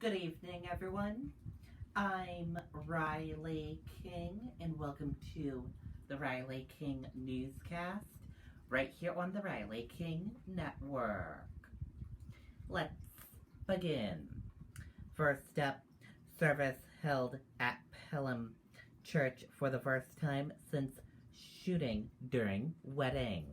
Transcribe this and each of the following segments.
Good evening, everyone. I'm Riley King, and welcome to the Riley King Newscast, right here on the Riley King Network. Let's begin. First up, service held at Pelham Church for the first time since shooting during wedding.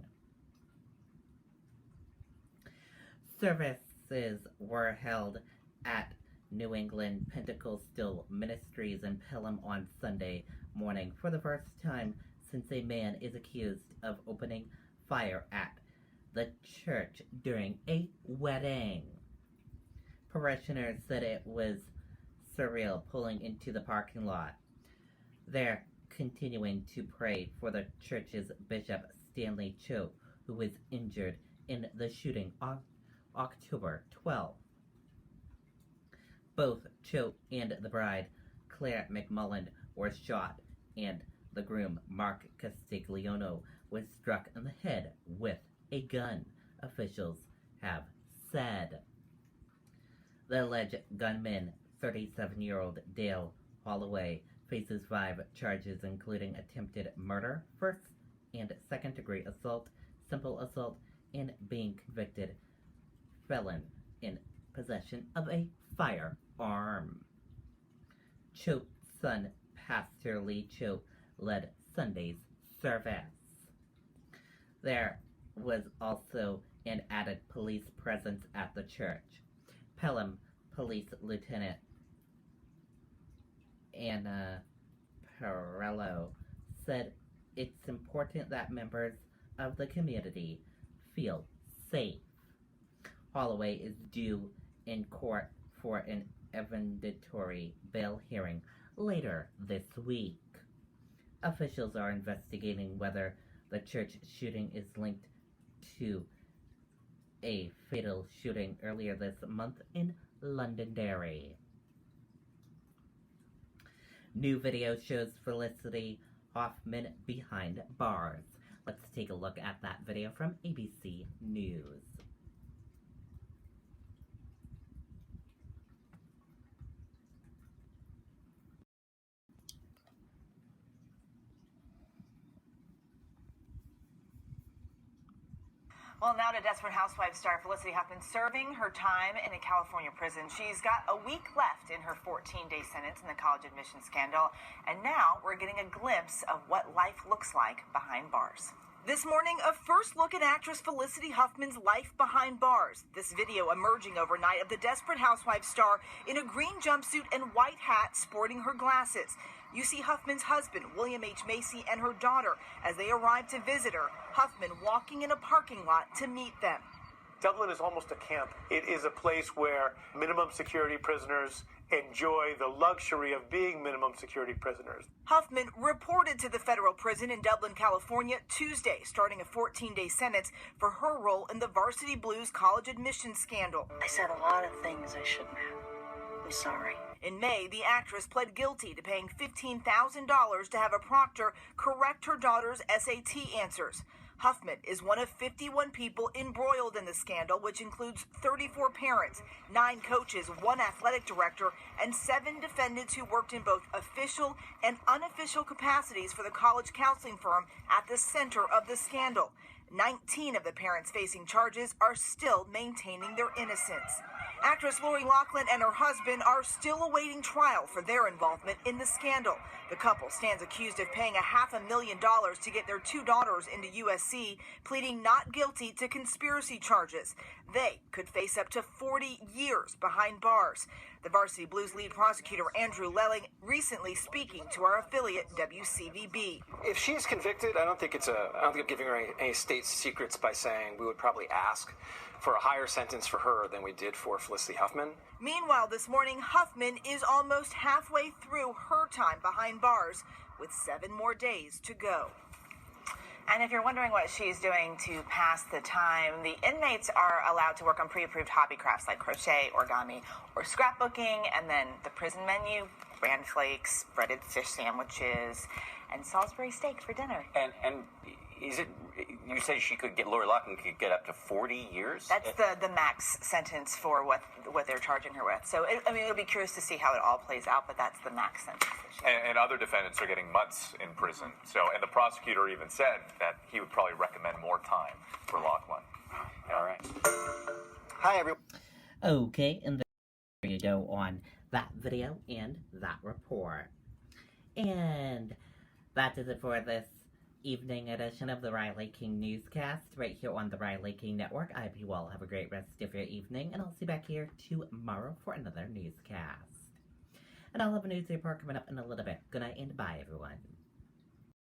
Services were held at New England Pentecostal Ministries in Pelham on Sunday morning for the first time since a man is accused of opening fire at the church during a wedding. Parishioners said it was surreal pulling into the parking lot. They're continuing to pray for the church's Bishop Stanley Cho, who was injured in the shooting on October 12th. Both Cho and the bride, Claire McMullen, were shot, and the groom, Mark Castiglione, was struck in the head with a gun, officials have said. The alleged gunman, 37-year-old Dale Holloway, faces 5 charges including attempted murder, first and second-degree assault, simple assault, and being convicted felon in possession of a firearm. Cho's son, Pastor Lee Cho, led Sunday's service. There was also an added police presence at the church. Pelham Police Lieutenant Anna Perello said it's important that members of the community feel safe. Holloway is due in court for an evidentiary bail hearing later this week. Officials are investigating whether the church shooting is linked to a fatal shooting earlier this month in Londonderry. New video shows Felicity Huffman behind bars. Let's take a look at that video from ABC News. Well, now to Desperate Housewives star Felicity Huffman serving her time in a California prison. She's got a week left in her 14-day sentence in the college admission scandal, and now we're getting a glimpse of what life looks like behind bars. This morning, a first look at actress Felicity Huffman's life behind bars. This video emerging overnight of the Desperate Housewives star in a green jumpsuit and white hat sporting her glasses. You see Huffman's husband, William H. Macy, and her daughter as they arrive to visit her, Huffman walking in a parking lot to meet them. Dublin is almost a camp. It is a place where minimum security prisoners enjoy the luxury of being minimum security prisoners. Huffman reported to the federal prison in Dublin, California, Tuesday, starting a 14-day sentence for her role in the Varsity Blues college admissions scandal. I said a lot of things I shouldn't have. I'm sorry. In May, the actress pled guilty to paying $15,000 to have a proctor correct her daughter's SAT answers. Huffman is one of 51 people embroiled in the scandal, which includes 34 parents, 9 coaches, 1 athletic director, and 7 defendants who worked in both official and unofficial capacities for the college counseling firm at the center of the scandal. 19 of the parents facing charges are still maintaining their innocence. Actress Lori Loughlin and her husband are still awaiting trial for their involvement in the scandal. The couple stands accused of paying $500,000 to get their 2 daughters into USC, pleading not guilty to conspiracy charges. They could face up to 40 years behind bars. The Varsity Blues lead prosecutor Andrew Lelling recently speaking to our affiliate WCVB. If she's convicted, I don't think I'm giving her any state secrets by saying we would probably ask for a higher sentence for her than we did for Felicity Huffman. Meanwhile, this morning, Huffman is almost halfway through her time behind bars, with 7 more days to go. And if you're wondering what she's doing to pass the time, the inmates are allowed to work on pre-approved hobby crafts like crochet, origami, or scrapbooking, and then the prison menu, bran flakes, breaded fish sandwiches, and Salisbury steak for dinner. And is it? You say Lori Loughlin could get up to 40 years? That's the max sentence for what they're charging her with. So, it'll be curious to see how it all plays out, but that's the max sentence. And other defendants are getting months in prison. So, and the prosecutor even said that he would probably recommend more time for Loughlin. All right. Hi, everyone. Okay, and there you go on that video and that report. And that is it for this evening edition of the Riley King Newscast right here on the Riley King Network. I hope you all have a great rest of your evening, and I'll see you back here tomorrow for another newscast. And I'll have a news report coming up in a little bit. Good night and bye, everyone.